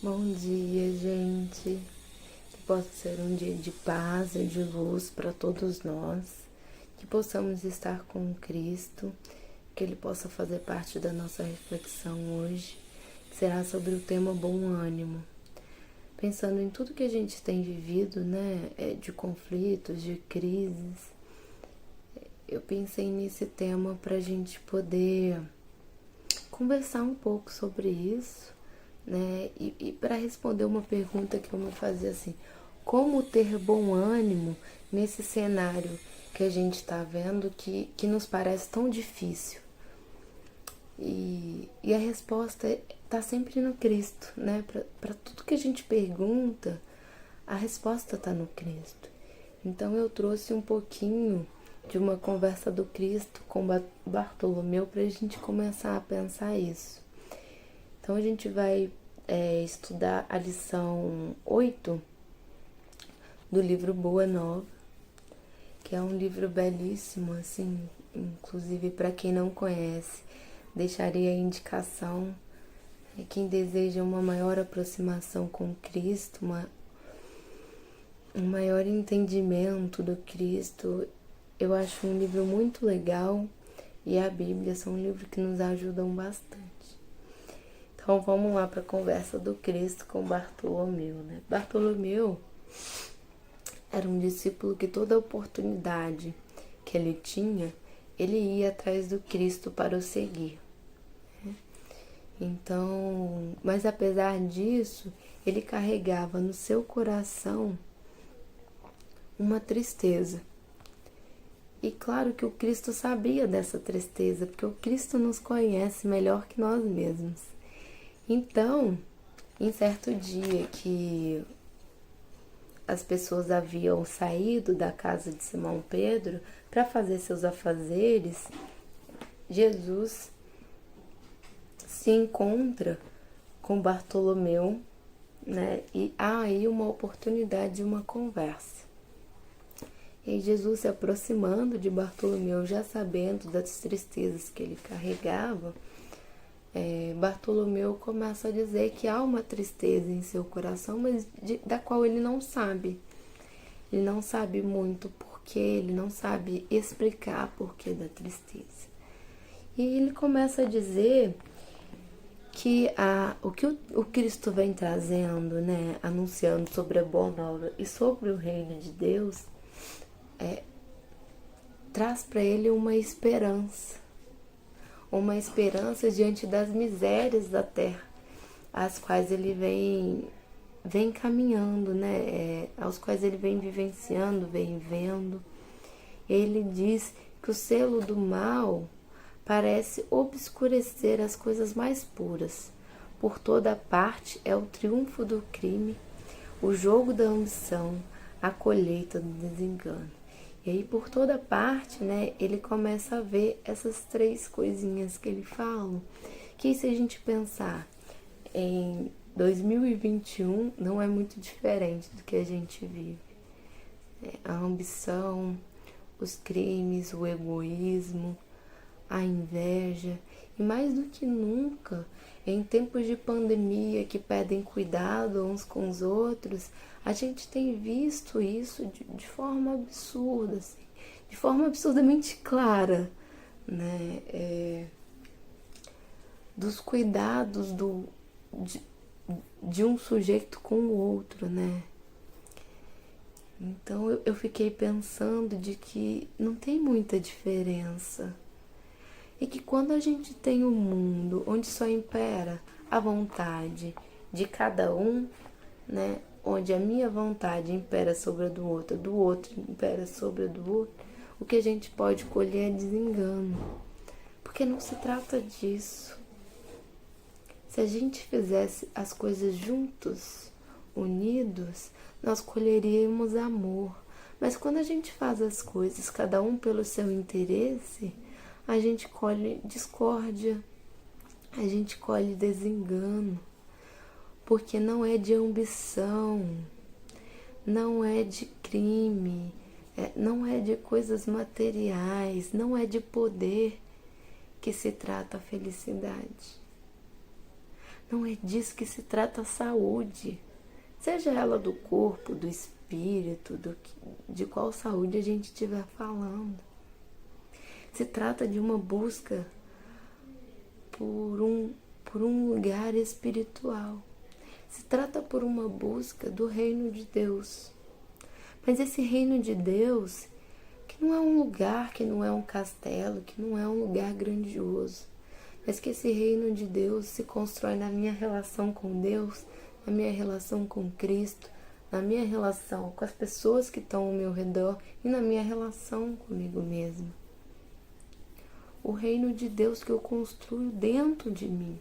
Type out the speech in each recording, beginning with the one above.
Bom dia, gente. Que possa ser um dia de paz e de luz para todos nós. Que possamos estar com Cristo. Que Ele possa fazer parte da nossa reflexão hoje, que será sobre o tema bom ânimo. Pensando em tudo que a gente tem vivido, né? De conflitos, de crises. Eu pensei nesse tema para a gente poder conversar um pouco sobre isso, né? E para responder uma pergunta que eu me fazia assim: como ter bom ânimo nesse cenário que a gente está vendo que nos parece tão difícil? E a resposta está sempre no Cristo, né? Para tudo que a gente pergunta, a resposta está no Cristo. Então eu trouxe um pouquinho de uma conversa do Cristo com Bartolomeu para a gente começar a pensar isso. Então a gente vai estudar a lição 8 do livro Boa Nova, que é um livro belíssimo, assim, inclusive para quem não conhece, deixaria a indicação. Quem deseja uma maior aproximação com Cristo, um maior entendimento do Cristo, eu acho um livro muito legal, e a Bíblia são um livro que nos ajudam bastante. Então vamos lá para a conversa do Cristo com Bartolomeu, né? Bartolomeu era um discípulo que toda oportunidade que ele tinha, ele ia atrás do Cristo para o seguir. Então, mas apesar disso, ele carregava no seu coração uma tristeza. E claro que o Cristo sabia dessa tristeza, porque o Cristo nos conhece melhor que nós mesmos. Então, em certo dia que as pessoas haviam saído da casa de Simão Pedro para fazer seus afazeres, Jesus se encontra com Bartolomeu, né? E há aí uma oportunidade de uma conversa. E Jesus, se aproximando de Bartolomeu, já sabendo das tristezas que ele carregava, Bartolomeu começa a dizer que há uma tristeza em seu coração, mas da qual ele não sabe. Ele não sabe muito porquê, ele não sabe explicar porquê da tristeza. E ele começa a dizer que o que o Cristo vem trazendo, né, anunciando sobre a Boa Nova e sobre o reino de Deus, traz para ele uma esperança diante das misérias da terra, às quais ele vem caminhando, né, aos quais ele vem vivenciando, vem vendo. Ele diz que o selo do mal parece obscurecer as coisas mais puras. Por toda parte é o triunfo do crime, o jogo da ambição, a colheita do desengano. E aí por toda parte, né, ele começa a ver essas três coisinhas que ele fala, que se a gente pensar em 2021, não é muito diferente do que a gente vive. A ambição, os crimes, o egoísmo, a inveja, e mais do que nunca, em tempos de pandemia que pedem cuidado uns com os outros, a gente tem visto isso de forma absurda, assim, de forma absurdamente clara, né? Dos cuidados de um sujeito com o outro, né? Então eu fiquei pensando de que não tem muita diferença. E que quando a gente tem um mundo onde só impera a vontade de cada um, né, onde a minha vontade impera sobre a do outro impera sobre a do outro, o que a gente pode colher é desengano. Porque não se trata disso. Se a gente fizesse as coisas juntos, unidos, nós colheríamos amor. Mas quando a gente faz as coisas, cada um pelo seu interesse, a gente colhe discórdia, a gente colhe desengano, porque não é de ambição, não é de crime, não é de coisas materiais, não é de poder que se trata a felicidade. Não é disso que se trata a saúde. Seja ela do corpo, do espírito, de qual saúde a gente estiver falando. Se trata de uma busca por um lugar espiritual. Se trata por uma busca do reino de Deus. Mas esse reino de Deus, que não é um lugar, que não é um castelo, que não é um lugar grandioso, mas que esse reino de Deus se constrói na minha relação com Deus, na minha relação com Cristo, na minha relação com as pessoas que estão ao meu redor e na minha relação comigo mesmo. O reino de Deus que eu construo dentro de mim.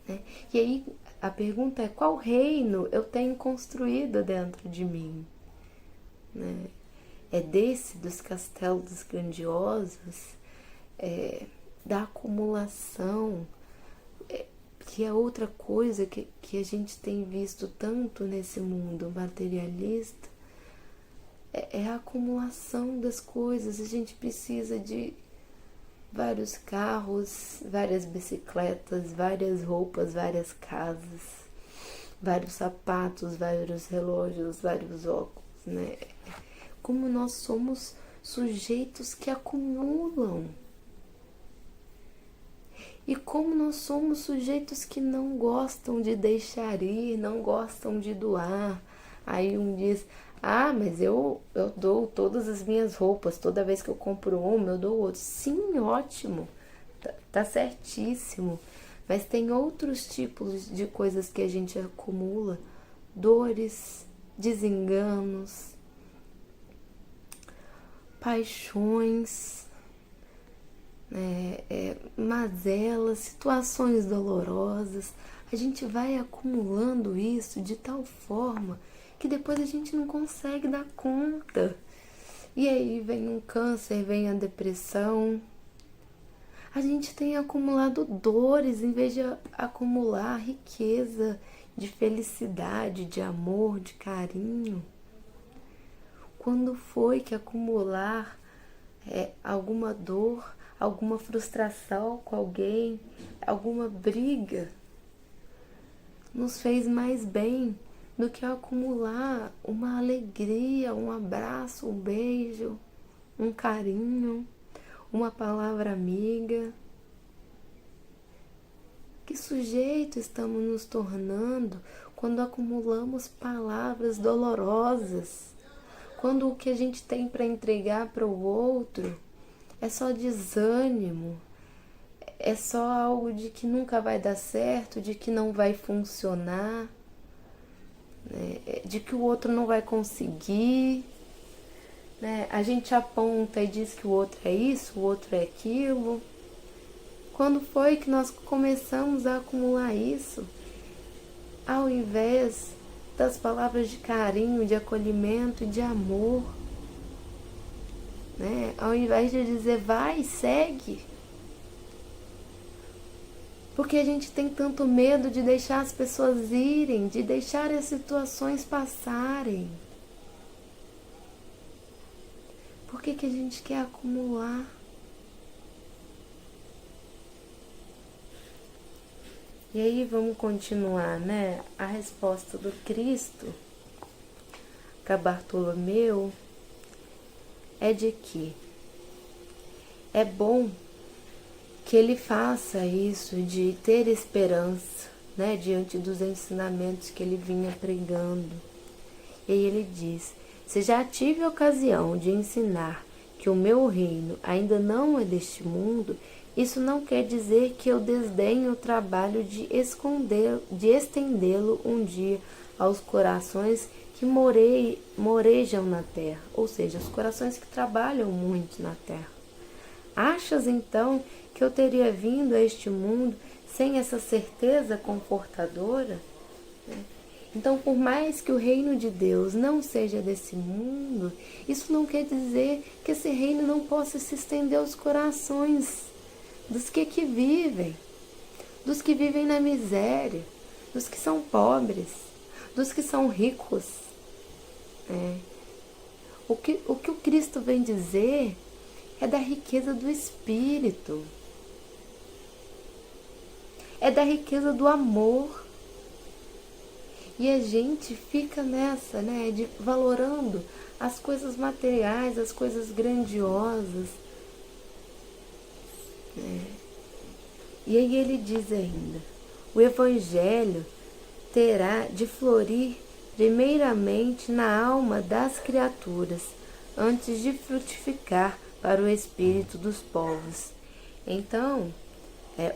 Né? E aí a pergunta é: qual reino eu tenho construído dentro de mim? Né? É desse, dos castelos grandiosos, da acumulação, que é outra coisa que a gente tem visto tanto nesse mundo materialista, é a acumulação das coisas. A gente precisa de vários carros, várias bicicletas, várias roupas, várias casas, vários sapatos, vários relógios, vários óculos, né? Como nós somos sujeitos que acumulam. E como nós somos sujeitos que não gostam de deixar ir, não gostam de doar. Aí um diz: ah, mas eu dou todas as minhas roupas, toda vez que eu compro uma, eu dou outro. Sim, ótimo, tá certíssimo. Mas tem outros tipos de coisas que a gente acumula: dores, desenganos, paixões, mazelas, situações dolorosas. A gente vai acumulando isso de tal forma que depois a gente não consegue dar conta. E aí vem um câncer, vem a depressão. A gente tem acumulado dores em vez de acumular riqueza de felicidade, de amor, de carinho. Quando foi que acumular alguma dor, alguma frustração com alguém, alguma briga, nos fez mais bem do que acumular uma alegria, um abraço, um beijo, um carinho, uma palavra amiga? Que sujeito estamos nos tornando quando acumulamos palavras dolorosas? Quando o que a gente tem para entregar para o outro é só desânimo, é só algo de que nunca vai dar certo, de que não vai funcionar, né? De que o outro não vai conseguir, né? A gente aponta e diz que o outro é isso, o outro é aquilo. Quando foi que nós começamos a acumular isso? Ao invés das palavras de carinho, de acolhimento e de amor, né? Ao invés de dizer vai, segue. Porque a gente tem tanto medo de deixar as pessoas irem, de deixar as situações passarem. Por que a gente quer acumular? E aí vamos continuar, né? A resposta do Cristo para Bartolomeu é de que é bom que ele faça isso, de ter esperança, né, diante dos ensinamentos que ele vinha pregando. E aí ele diz: se já tive ocasião de ensinar que o meu reino ainda não é deste mundo, isso não quer dizer que eu desdenhe o trabalho de estendê-lo um dia aos corações que morejam na terra, ou seja, os corações que trabalham muito na terra. Achas então que eu teria vindo a este mundo sem essa certeza confortadora? Então, por mais que o reino de Deus não seja desse mundo, isso não quer dizer que esse reino não possa se estender aos corações dos que aqui vivem, dos que vivem na miséria, dos que são pobres, dos que são ricos. O que o Cristo vem dizer é da riqueza do Espírito. é da riqueza do amor. E a gente fica nessa, né, de valorando as coisas materiais, as coisas grandiosas. E aí ele diz ainda, o Evangelho terá de florir primeiramente na alma das criaturas, antes de frutificar para o espírito dos povos. Então,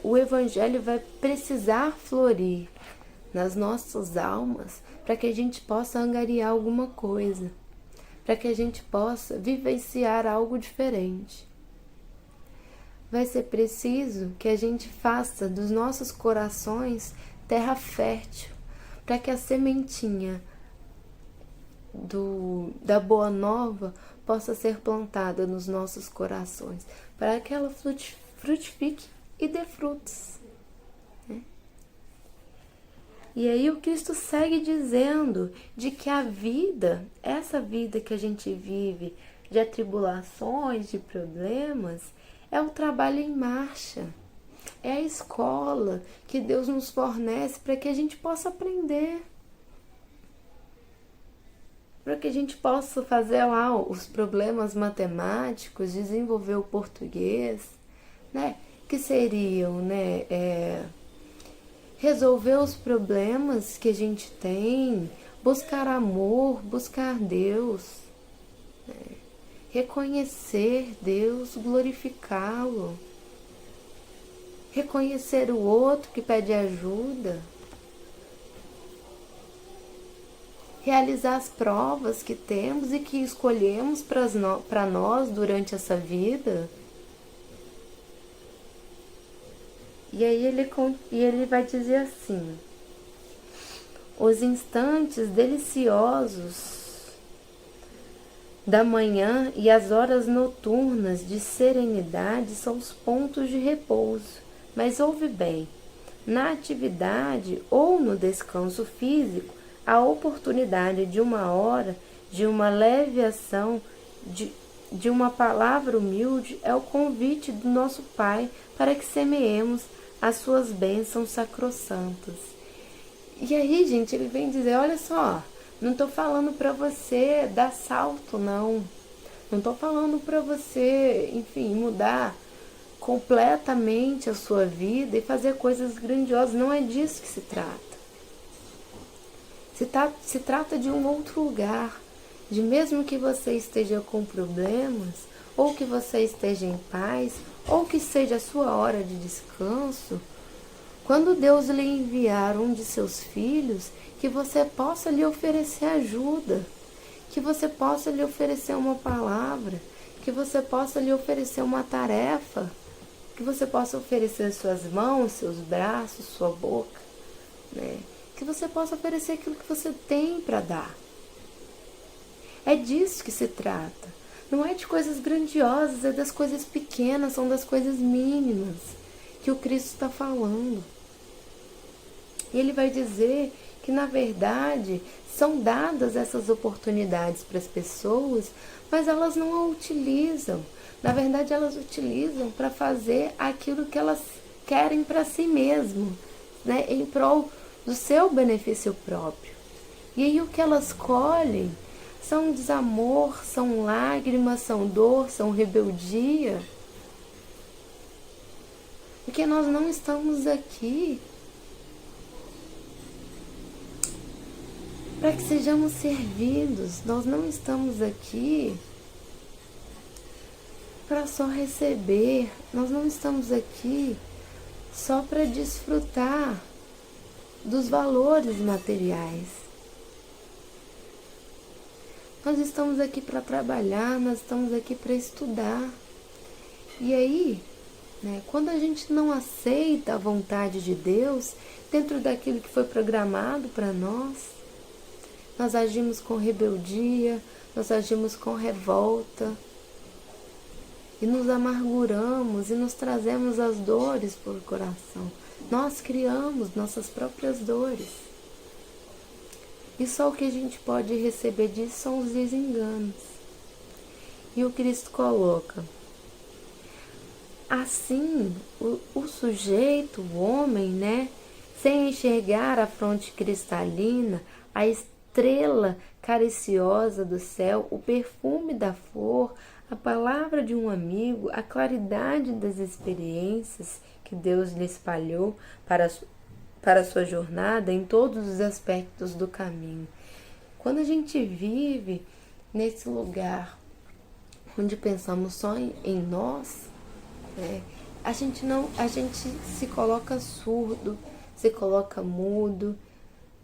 o Evangelho vai precisar florir nas nossas almas para que a gente possa angariar alguma coisa, para que a gente possa vivenciar algo diferente. Vai ser preciso que a gente faça dos nossos corações terra fértil, para que a sementinha da Boa Nova possa ser plantada nos nossos corações, para que ela frutifique e dê frutos. Né? E aí o Cristo segue dizendo de que a vida, essa vida que a gente vive, de atribulações, de problemas, é o trabalho em marcha. É a escola que Deus nos fornece para que a gente possa aprender. Para que a gente possa fazer lá os problemas matemáticos, desenvolver o português, né? Que seriam, né? Resolver os problemas que a gente tem, buscar amor, buscar Deus, né? Reconhecer Deus, glorificá-lo, reconhecer o outro que pede ajuda, realizar as provas que temos e que escolhemos para nós durante essa vida. E aí ele vai dizer assim, os instantes deliciosos da manhã e as horas noturnas de serenidade são os pontos de repouso. Mas ouve bem, na atividade ou no descanso físico, a oportunidade de uma hora, de uma leve ação, de uma palavra humilde é o convite do nosso Pai para que semeemos as suas bênçãos sacrossantas. E aí, gente, ele vem dizer, olha só, não estou falando para você dar salto, não. Não estou falando para você, enfim, mudar completamente a sua vida e fazer coisas grandiosas. Não é disso que se trata. Se trata de um outro lugar, de mesmo que você esteja com problemas, ou que você esteja em paz, ou que seja a sua hora de descanso, quando Deus lhe enviar um de seus filhos, que você possa lhe oferecer ajuda, que você possa lhe oferecer uma palavra, que você possa lhe oferecer uma tarefa, que você possa oferecer suas mãos, seus braços, sua boca, né? Que você possa oferecer aquilo que você tem para dar. É disso que se trata. Não é de coisas grandiosas, é das coisas pequenas, são das coisas mínimas que o Cristo está falando. E ele vai dizer que, na verdade, são dadas essas oportunidades para as pessoas, mas elas não a utilizam. Na verdade, elas utilizam para fazer aquilo que elas querem para si mesmo, né? Em prol do seu benefício próprio. E aí o que elas colhem são desamor, são lágrimas, são dor, são rebeldia. Porque nós não estamos aqui para que sejamos servidos. Nós não estamos aqui para só receber. Nós não estamos aqui só para desfrutar dos valores materiais. Nós estamos aqui para trabalhar, nós estamos aqui para estudar. E aí, né, quando a gente não aceita a vontade de Deus dentro daquilo que foi programado para nós agimos com rebeldia, nós agimos com revolta e nos amarguramos e nos trazemos as dores por coração. Nós criamos nossas próprias dores. E só o que a gente pode receber disso são os desenganos. E o Cristo coloca: Assim, o sujeito, o homem, né, sem enxergar a fronte cristalina, a estrela cariciosa do céu, o perfume da flor, a palavra de um amigo, a claridade das experiências que Deus lhe espalhou para a sua jornada em todos os aspectos do caminho. Quando a gente vive nesse lugar onde pensamos só em nós, a gente se coloca surdo, se coloca mudo,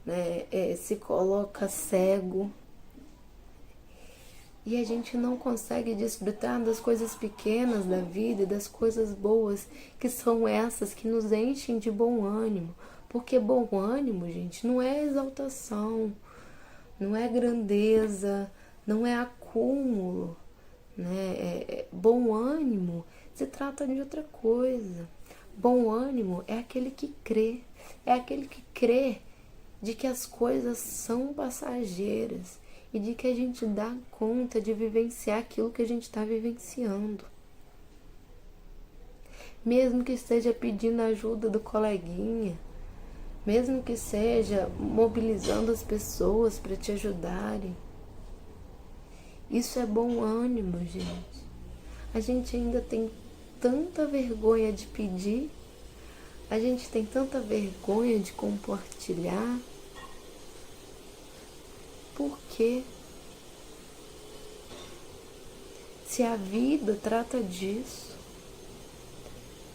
né, se coloca cego, e a gente não consegue desfrutar das coisas pequenas da vida e das coisas boas, que são essas que nos enchem de bom ânimo. Porque bom ânimo, gente, não é exaltação, não é grandeza, não é acúmulo, né? Bom ânimo se trata de outra coisa. Bom ânimo é aquele que crê de que as coisas são passageiras e de que a gente dá conta de vivenciar aquilo que a gente está vivenciando. Mesmo que esteja pedindo ajuda do coleguinha, mesmo que seja mobilizando as pessoas para te ajudarem. Isso é bom ânimo, gente. A gente ainda tem tanta vergonha de pedir, a gente tem tanta vergonha de compartilhar. Por quê? Se a vida trata disso,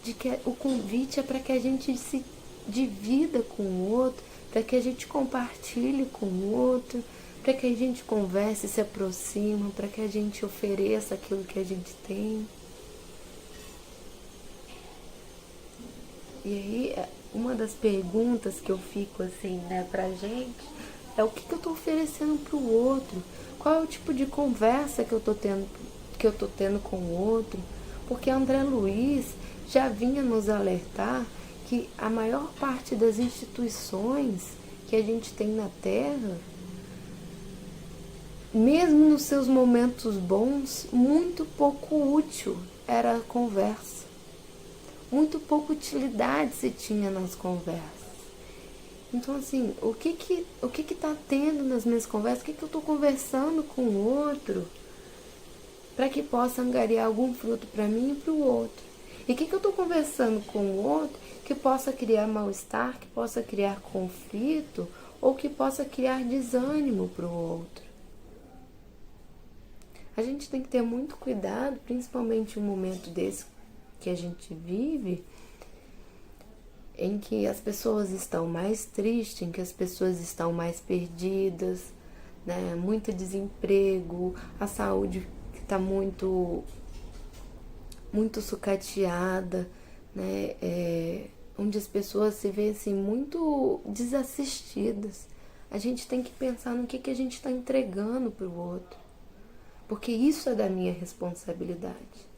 de que o convite é para que a gente se divida com o outro, para que a gente compartilhe com o outro, para que a gente converse e se aproxima, para que a gente ofereça aquilo que a gente tem. E aí, uma das perguntas que eu fico assim, né, pra gente, é o que eu tô oferecendo pro outro? Qual é o tipo de conversa que eu tô tendo com o outro? Porque André Luiz já vinha nos alertar que a maior parte das instituições que a gente tem na Terra, mesmo nos seus momentos bons, muito pouco útil era a conversa. Muito pouca utilidade se tinha nas conversas. Então, assim, o que tá tendo nas minhas conversas? O que eu tô conversando com o outro para que possa angariar algum fruto para mim e para o outro? E o que eu tô conversando com o outro que possa criar mal-estar, que possa criar conflito ou que possa criar desânimo para o outro? A gente tem que ter muito cuidado, principalmente em um momento desse que a gente vive, em que as pessoas estão mais tristes, em que as pessoas estão mais perdidas, né? Muito desemprego, a saúde que está muito sucateada, né? Onde as pessoas se veem assim, muito desassistidas. A gente tem que pensar no que a gente está entregando para o outro, porque isso é da minha responsabilidade.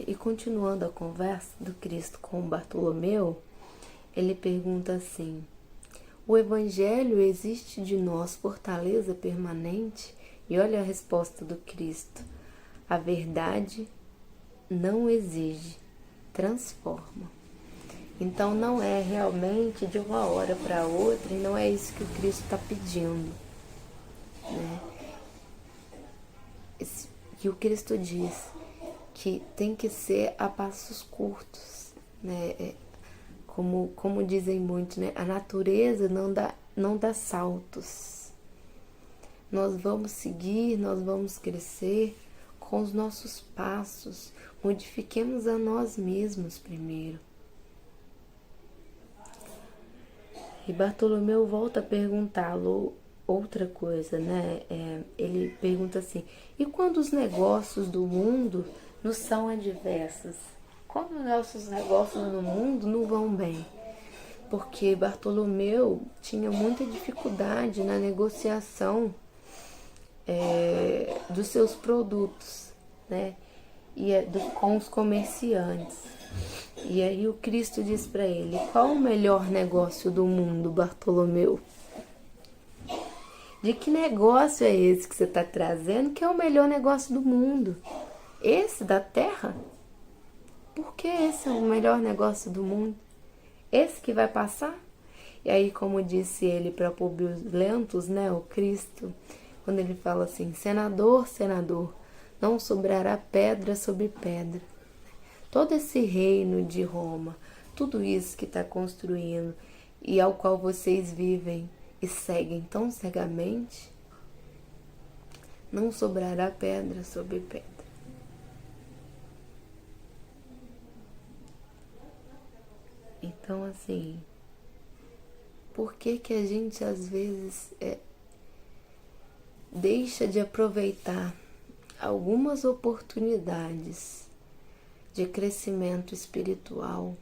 E continuando a conversa do Cristo com Bartolomeu, ele pergunta assim: o Evangelho existe de nós fortaleza permanente? E olha a resposta do Cristo: a verdade não exige, transforma. Então não é realmente de uma hora para outra, e não é isso que o Cristo está pedindo, né? Que o Cristo diz que tem que ser a passos curtos, né? Como dizem muito, né? A natureza não dá saltos. Nós vamos seguir, nós vamos crescer com os nossos passos. Modifiquemos a nós mesmos primeiro. E Bartolomeu volta a perguntá-lo outra coisa, né? Ele pergunta assim: e quando os negócios do mundo nos são adversos? Quando os nossos negócios no mundo não vão bem? Porque Bartolomeu tinha muita dificuldade na negociação dos seus produtos, né? Com os comerciantes. E aí o Cristo diz para ele: qual o melhor negócio do mundo, Bartolomeu? de que negócio é esse que você está trazendo, que é o melhor negócio do mundo. Esse da terra? Por que esse é o melhor negócio do mundo? Esse que vai passar? E aí, como disse ele para Públio Lentus, né, o Cristo, quando ele fala assim, senador, senador, não sobrará pedra sobre pedra. Todo esse reino de Roma, tudo isso que está construindo e ao qual vocês vivem e seguem tão cegamente, não sobrará pedra sobre pedra. Então, assim, por que que a gente às vezes deixa de aproveitar algumas oportunidades de crescimento espiritual?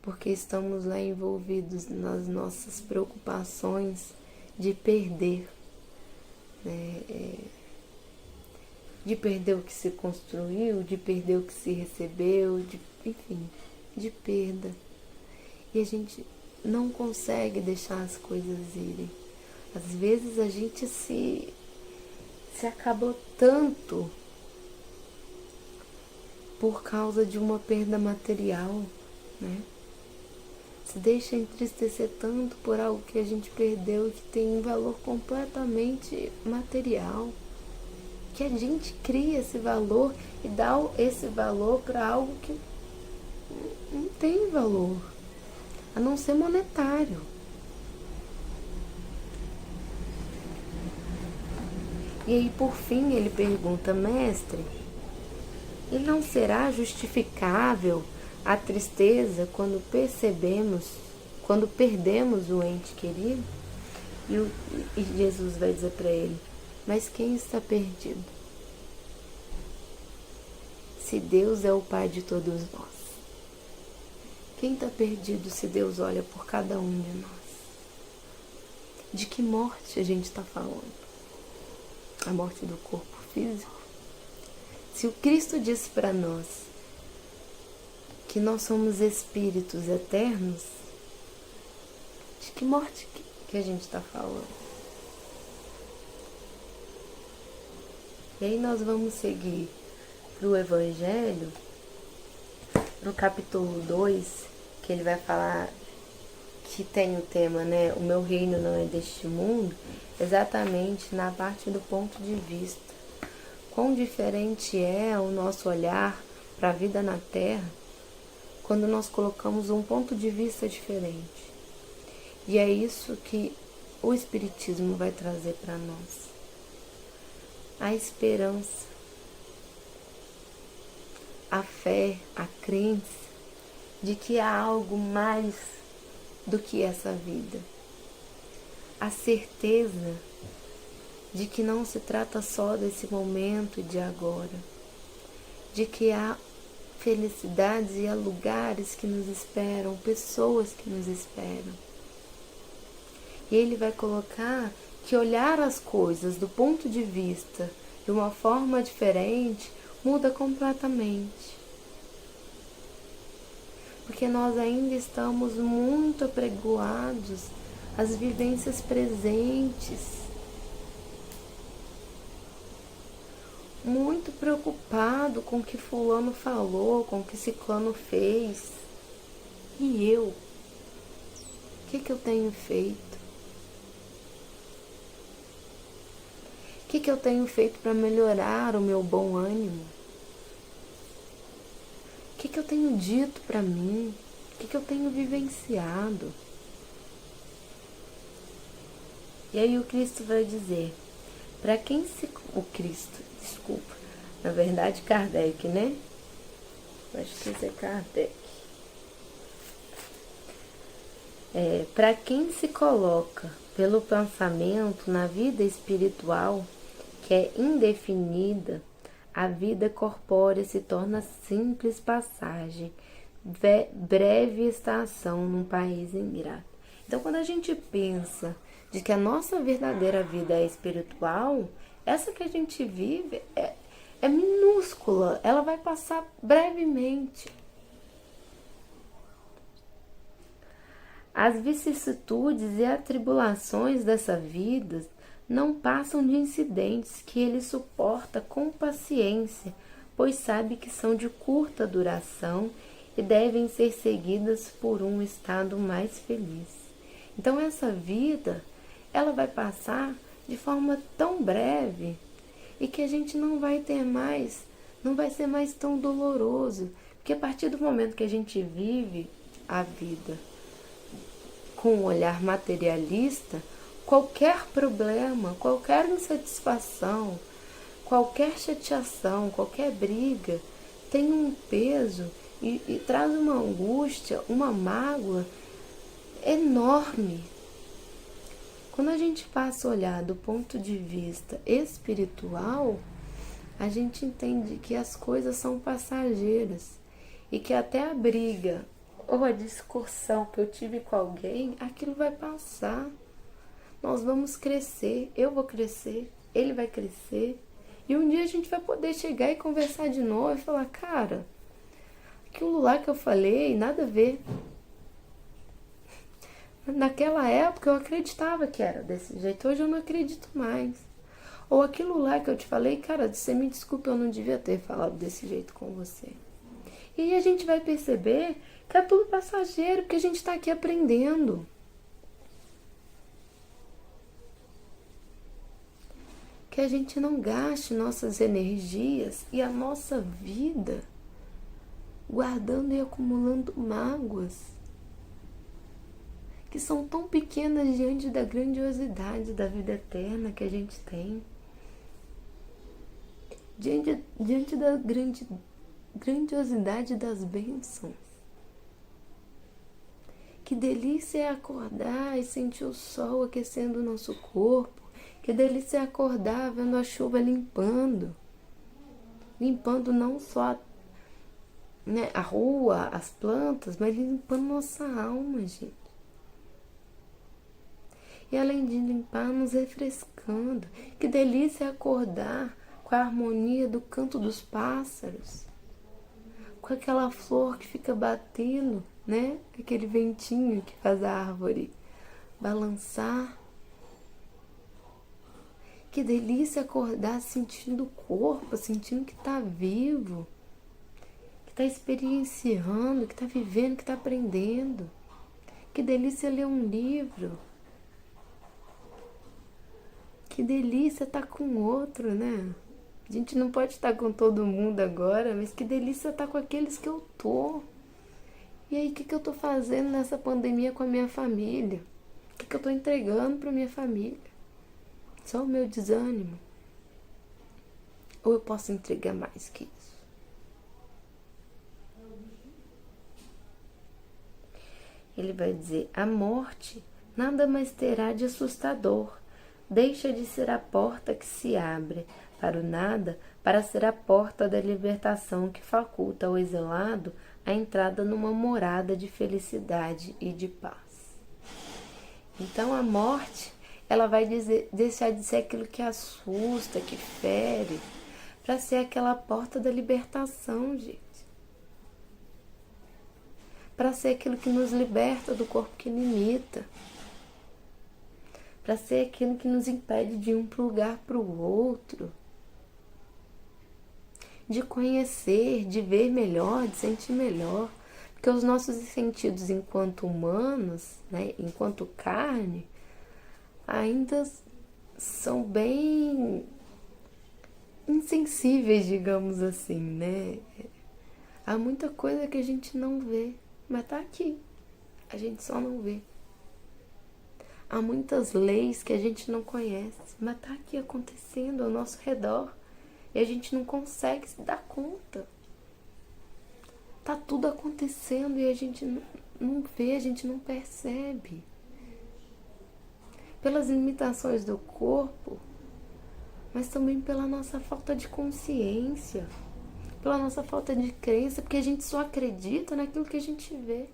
Porque estamos lá envolvidos nas nossas preocupações de perder, né? De perder o que se construiu, de perder o que se recebeu, enfim, de perda. E a gente não consegue deixar as coisas irem. Às vezes a gente se acabou tanto por causa de uma perda material, né? Se deixa entristecer tanto por algo que a gente perdeu e que tem um valor completamente material, que a gente cria esse valor e dá esse valor para algo que não tem valor, a não ser monetário. E aí, por fim, ele pergunta, mestre, e não será justificável a tristeza quando perdemos o ente querido? E Jesus vai dizer para ele, mas quem está perdido? Se Deus é o Pai de todos nós, quem está perdido se Deus olha por cada um de nós? De que morte a gente está falando? A morte do corpo físico? Se o Cristo disse para nós que nós somos espíritos eternos, de que morte que a gente está falando? E aí nós vamos seguir para o Evangelho, no capítulo 2, que ele vai falar que tem o tema, né? O meu reino não é deste mundo, exatamente na parte do ponto de vista. Quão diferente é o nosso olhar para a vida na Terra quando nós colocamos um ponto de vista diferente. E é isso que o Espiritismo vai trazer para nós. A esperança, a fé, a crença de que há algo mais do que essa vida. A certeza de que não se trata só desse momento e de agora. De que há felicidades e há lugares que nos esperam, pessoas que nos esperam. E ele vai colocar que olhar as coisas do ponto de vista de uma forma diferente muda completamente. Porque nós ainda estamos muito apregoados às vivências presentes, muito preocupado com o que fulano falou, com o que ciclano fez. E eu? O que eu tenho feito? O que eu tenho feito para melhorar o meu bom ânimo? O que eu tenho dito para mim? O que eu tenho vivenciado? E aí o Cristo vai dizer, para quem se... O Cristo, desculpa, na verdade Kardec, né? Acho que isso é Kardec. Para quem se coloca pelo pensamento na vida espiritual, que é indefinida, a vida corpórea se torna simples passagem, breve estação num país ingrato. Então, quando a gente pensa de que a nossa verdadeira vida é espiritual, essa que a gente vive é minúscula, ela vai passar brevemente. As vicissitudes e atribulações dessa vida não passam de incidentes que ele suporta com paciência, pois sabe que são de curta duração e devem ser seguidas por um estado mais feliz. Então essa vida, ela vai passar de forma tão breve e que a gente não vai ter mais, não vai ser mais tão doloroso, porque a partir do momento que a gente vive a vida com um olhar materialista, qualquer problema, qualquer insatisfação, qualquer chateação, qualquer briga tem um peso e traz uma angústia, uma mágoa enorme. Quando a gente passa a olhar do ponto de vista espiritual, a gente entende que as coisas são passageiras e que até a briga ou a discussão que eu tive com alguém, aquilo vai passar. Nós vamos crescer, eu vou crescer, ele vai crescer. E um dia a gente vai poder chegar e conversar de novo e falar, cara, aquilo lá que eu falei, nada a ver. Naquela época eu acreditava que era desse jeito, hoje eu não acredito mais. Ou aquilo lá que eu te falei, cara, você me desculpa, eu não devia ter falado desse jeito com você. E aí a gente vai perceber que é tudo passageiro, porque a gente está aqui aprendendo. Que a gente não gaste nossas energias e a nossa vida guardando e acumulando mágoas que são tão pequenas diante da grandiosidade da vida eterna que a gente tem, diante da grandiosidade das bênçãos. Que delícia é acordar e sentir o sol aquecendo o nosso corpo. Que delícia é acordar vendo a chuva limpando não só, né, a rua, as plantas, mas limpando nossa alma, gente. E além de limpar, nos refrescando. Que delícia é acordar com a harmonia do canto dos pássaros, com aquela flor que fica batendo, né? Aquele ventinho que faz a árvore balançar. Que delícia acordar sentindo o corpo, sentindo que está vivo, que está experienciando, que está vivendo, que está aprendendo. Que delícia ler um livro. Que delícia estar com outro, né? A gente não pode estar com todo mundo agora, mas que delícia estar com aqueles que eu tô. E aí, o que eu tô fazendo nessa pandemia com a minha família? O que eu tô entregando para minha família? Só o meu desânimo? Ou eu posso entregar mais que isso? Ele vai dizer, a morte nada mais terá de assustador. Deixa de ser a porta que se abre para o nada, para ser a porta da libertação que faculta ao exilado a entrada numa morada de felicidade e de paz. Então a morte, ela vai deixar de ser aquilo que assusta, que fere, para ser aquela porta da libertação, gente. Para ser aquilo que nos liberta do corpo que limita. Para ser aquilo que nos impede de ir para um lugar para o outro. De conhecer, de ver melhor, de sentir melhor. Porque os nossos sentidos enquanto humanos, né, enquanto carne, ainda são bem insensíveis, digamos assim, né? Há muita coisa que a gente não vê, mas tá aqui. A gente só não vê. Há muitas leis que a gente não conhece, mas tá aqui acontecendo ao nosso redor e a gente não consegue se dar conta. Tá tudo acontecendo e a gente não vê, a gente não percebe. Pelas limitações do corpo, mas também pela nossa falta de consciência, pela nossa falta de crença, porque a gente só acredita naquilo que a gente vê.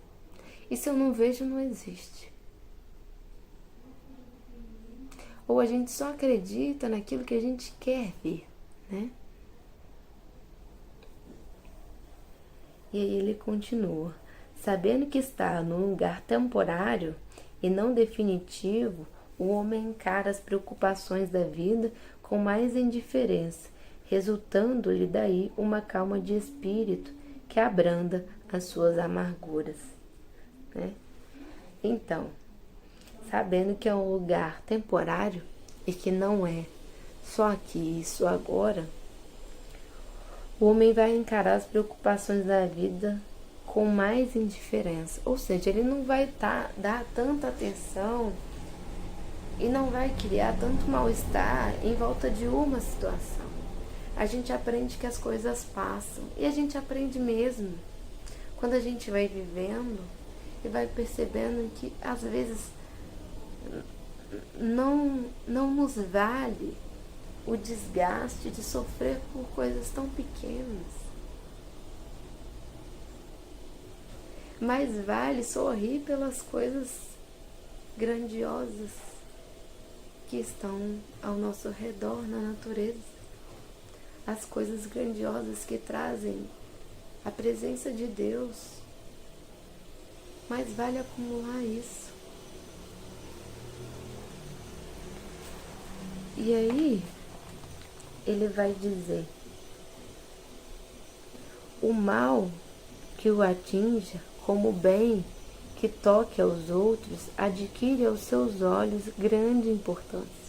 E se eu não vejo, não existe. Ou a gente só acredita naquilo que a gente quer ver, né? E aí ele continua, sabendo que está num lugar temporário e não definitivo, o homem encara as preocupações da vida com mais indiferença, resultando-lhe daí uma calma de espírito que abranda as suas amarguras, né? Então, sabendo que é um lugar temporário e que não é só aqui e só agora, o homem vai encarar as preocupações da vida com mais indiferença. Ou seja, ele não vai dar tanta atenção e não vai criar tanto mal-estar em volta de uma situação. A gente aprende que as coisas passam e a gente aprende mesmo. Quando a gente vai vivendo e vai percebendo que às vezes não nos vale o desgaste de sofrer por coisas tão pequenas. Mas vale sorrir pelas coisas grandiosas que estão ao nosso redor na natureza. As coisas grandiosas que trazem a presença de Deus. Mas vale acumular isso. E aí, ele vai dizer: o mal que o atinja, como o bem que toque aos outros, adquire aos seus olhos grande importância.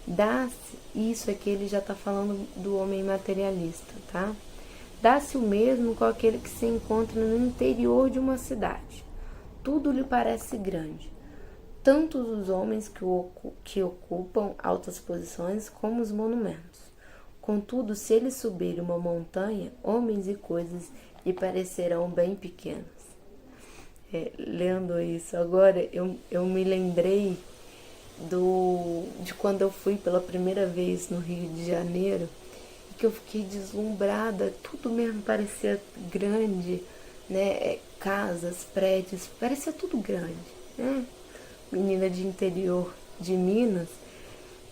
Dá-se, isso aqui ele já está falando do homem materialista, tá? Dá-se o mesmo com aquele que se encontra no interior de uma cidade. Tudo lhe parece grande, tanto os homens que ocupam altas posições como os monumentos. Contudo, se ele subir uma montanha, homens e coisas lhe parecerão bem pequenos. Lendo isso agora, eu me lembrei de quando eu fui pela primeira vez no Rio de Janeiro, que eu fiquei deslumbrada, tudo mesmo parecia grande, né? Casas, prédios, parecia tudo grande, né? Menina de interior de Minas,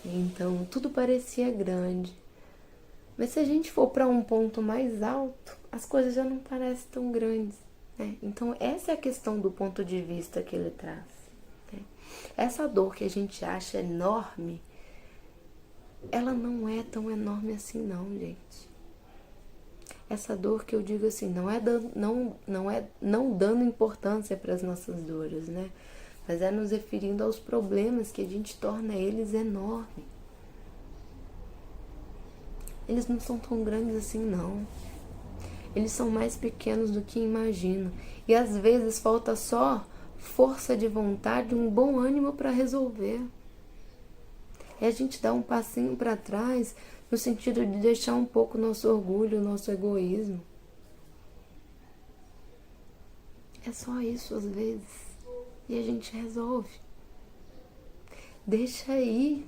então tudo parecia grande. Mas se a gente for para um ponto mais alto, as coisas já não parecem tão grandes, né? Então essa é a questão do ponto de vista que ele traz, né? Essa dor que a gente acha enorme, ela não é tão enorme assim não, gente. Essa dor que eu digo assim, não é não dando importância para as nossas dores, né? Mas é nos referindo aos problemas que a gente torna eles enormes. Eles não são tão grandes assim não. Eles são mais pequenos do que imagino. E às vezes falta só força de vontade, um bom ânimo para resolver. É a gente dar um passinho para trás, no sentido de deixar um pouco nosso orgulho, nosso egoísmo. É só isso às vezes. E a gente resolve. Deixa aí.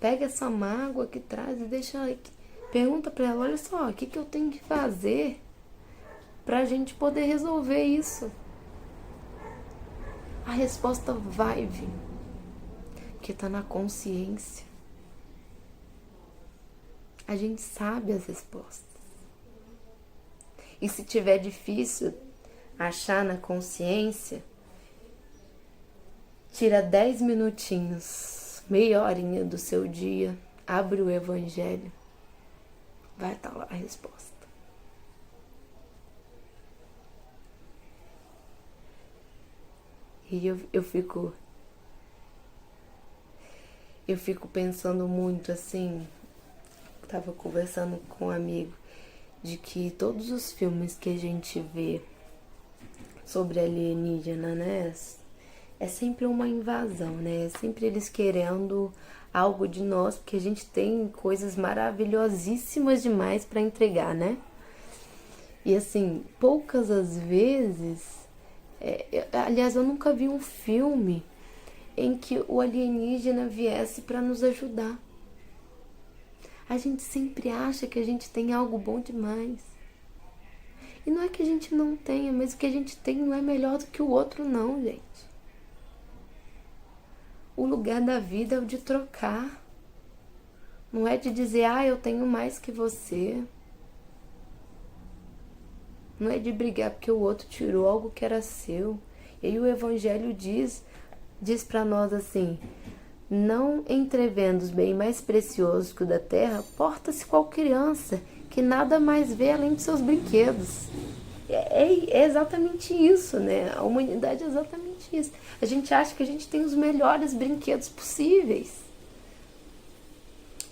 Pega essa mágoa que traz e deixa aí. Pergunta para ela, olha só, o que eu tenho que fazer pra gente poder resolver isso? A resposta vai vir. Porque tá na consciência. A gente sabe as respostas. E se tiver difícil achar na consciência, tira 10 minutinhos, meia horinha do seu dia, abre o Evangelho, vai estar lá a resposta. E eu fico pensando muito assim, estava conversando com um amigo, de que todos os filmes que a gente vê sobre alienígena, né, é sempre uma invasão, né? É sempre eles querendo algo de nós, porque a gente tem coisas maravilhosíssimas demais para entregar, né? E assim, poucas as vezes, aliás, eu nunca vi um filme em que o alienígena viesse para nos ajudar. A gente sempre acha que a gente tem algo bom demais. E não é que a gente não tenha, mas o que a gente tem não é melhor do que o outro não, gente. O lugar da vida é o de trocar. Não é de dizer, eu tenho mais que você. Não é de brigar porque o outro tirou algo que era seu. E aí o Evangelho diz, diz para nós assim: não entrevendo os bens mais preciosos que o da terra, porta-se qual criança que nada mais vê além de seus brinquedos. É exatamente isso, né? A humanidade é exatamente isso. A gente acha que a gente tem os melhores brinquedos possíveis.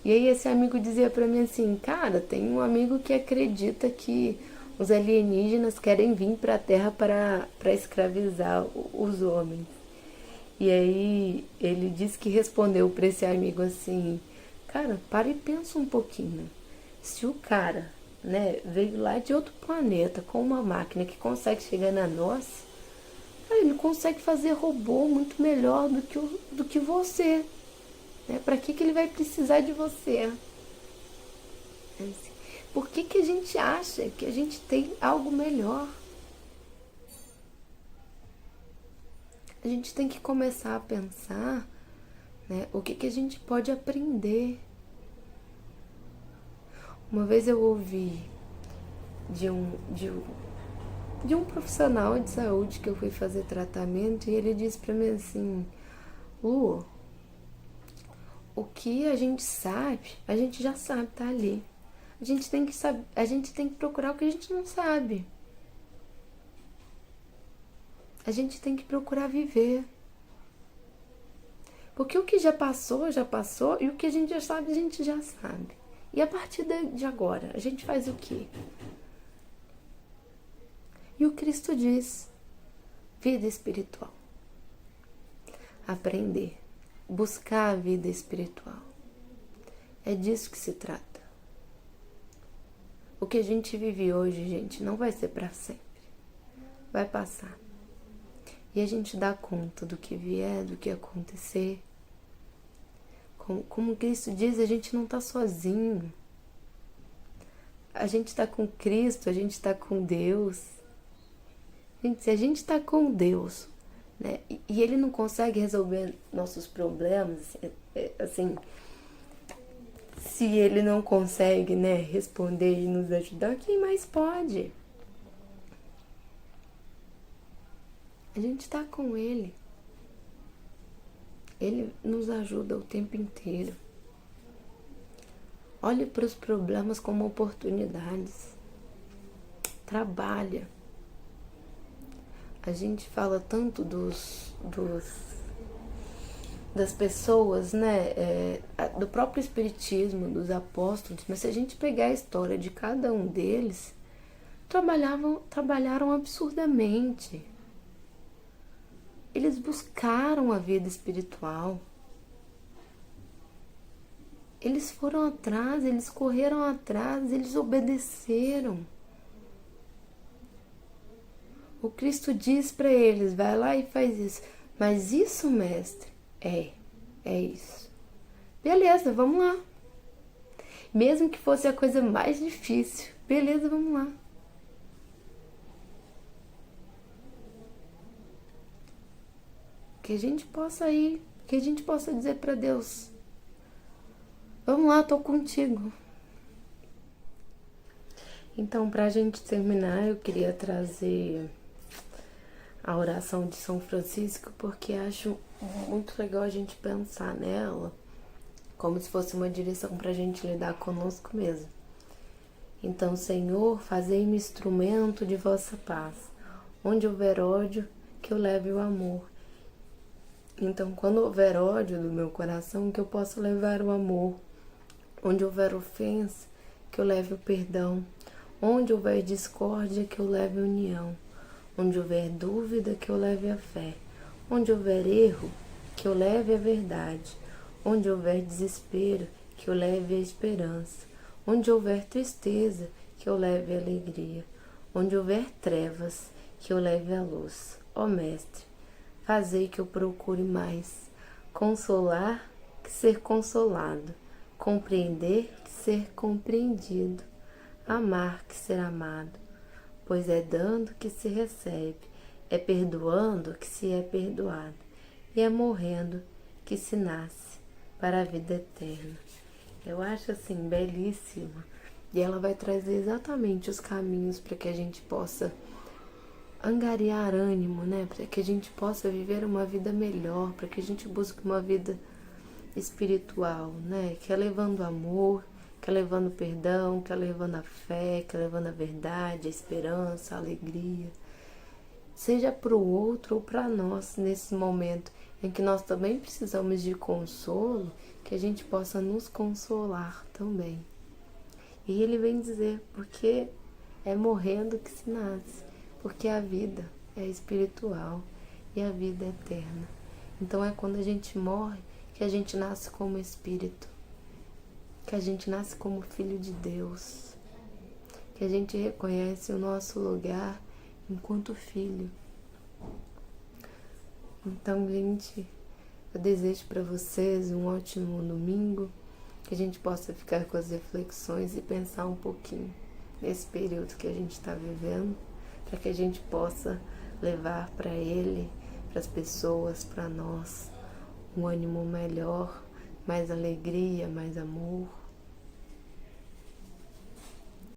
E aí esse amigo dizia pra mim assim: cara, tem um amigo que acredita que os alienígenas querem vir pra Terra para escravizar os homens. E aí ele disse que respondeu pra esse amigo assim: cara, para e pensa um pouquinho. Se o cara, né, veio lá de outro planeta com uma máquina que consegue chegar na nossa, ele consegue fazer robô muito melhor do que você. Né? Para que ele vai precisar de você? Por que a gente acha que a gente tem algo melhor? A gente tem que começar a pensar, né, o que a gente pode aprender. Uma vez eu ouvi de um profissional de saúde que eu fui fazer tratamento e ele disse pra mim assim: Lu, o que a gente sabe, a gente já sabe, tá ali. A gente tem que saber, a gente tem que procurar o que a gente não sabe. A gente tem que procurar viver. Porque o que já passou, e o que a gente já sabe, a gente já sabe. E a partir de agora, a gente faz o quê? E o Cristo diz: vida espiritual. Aprender. Buscar a vida espiritual. É disso que se trata. O que a gente vive hoje, gente, não vai ser para sempre. Vai passar. E a gente dá conta do que vier, do que acontecer. Como Cristo diz, a gente não está sozinho. A gente está com Cristo, a gente está com Deus. Gente, se a gente está com Deus, né, e Ele não consegue resolver nossos problemas, assim, se Ele não consegue, né, responder e nos ajudar, quem mais pode? A gente está com Ele. Ele nos ajuda o tempo inteiro. Olhe para os problemas como oportunidades. Trabalha. A gente fala tanto das pessoas, né? Do próprio espiritismo, dos apóstolos, mas se a gente pegar a história de cada um deles, trabalharam absurdamente. Eles buscaram a vida espiritual. Eles foram atrás, eles correram atrás, eles obedeceram. O Cristo diz para eles: vai lá e faz isso. Mas isso, mestre, é isso. Beleza, vamos lá. Mesmo que fosse a coisa mais difícil, beleza, vamos lá. Que a gente possa ir, que a gente possa dizer para Deus: vamos lá, tô contigo. Então, pra gente terminar, eu queria trazer a oração de São Francisco, porque acho muito legal a gente pensar nela como se fosse uma direção pra gente lidar conosco mesmo. Então, Senhor, fazei-me instrumento de vossa paz. Onde houver ódio, que eu leve o amor. Então, quando houver ódio no meu coração, que eu possa levar o amor. Onde houver ofensa, que eu leve o perdão. Onde houver discórdia, que eu leve a união. Onde houver dúvida, que eu leve a fé. Onde houver erro, que eu leve a verdade. Onde houver desespero, que eu leve a esperança. Onde houver tristeza, que eu leve a alegria. Onde houver trevas, que eu leve a luz. Ó Mestre, fazei que eu procure mais consolar que ser consolado, compreender que ser compreendido, amar que ser amado, pois é dando que se recebe, é perdoando que se é perdoado, e é morrendo que se nasce para a vida eterna. Eu acho assim belíssima, e ela vai trazer exatamente os caminhos para que a gente possa angariar ânimo, né? Para que a gente possa viver uma vida melhor, para que a gente busque uma vida espiritual, né? Que é levando amor, que é levando perdão, que é levando a fé, que é levando a verdade, a esperança, a alegria. Seja para o outro ou para nós, nesse momento em que nós também precisamos de consolo, que a gente possa nos consolar também. E ele vem dizer, porque é morrendo que se nasce, porque a vida é espiritual e a vida é eterna. Então é quando a gente morre que a gente nasce como espírito, que a gente nasce como filho de Deus, que a gente reconhece o nosso lugar enquanto filho. Então, gente, eu desejo para vocês um ótimo domingo, que a gente possa ficar com as reflexões e pensar um pouquinho nesse período que a gente está vivendo, para que a gente possa levar para ele, para as pessoas, para nós, um ânimo melhor, mais alegria, mais amor.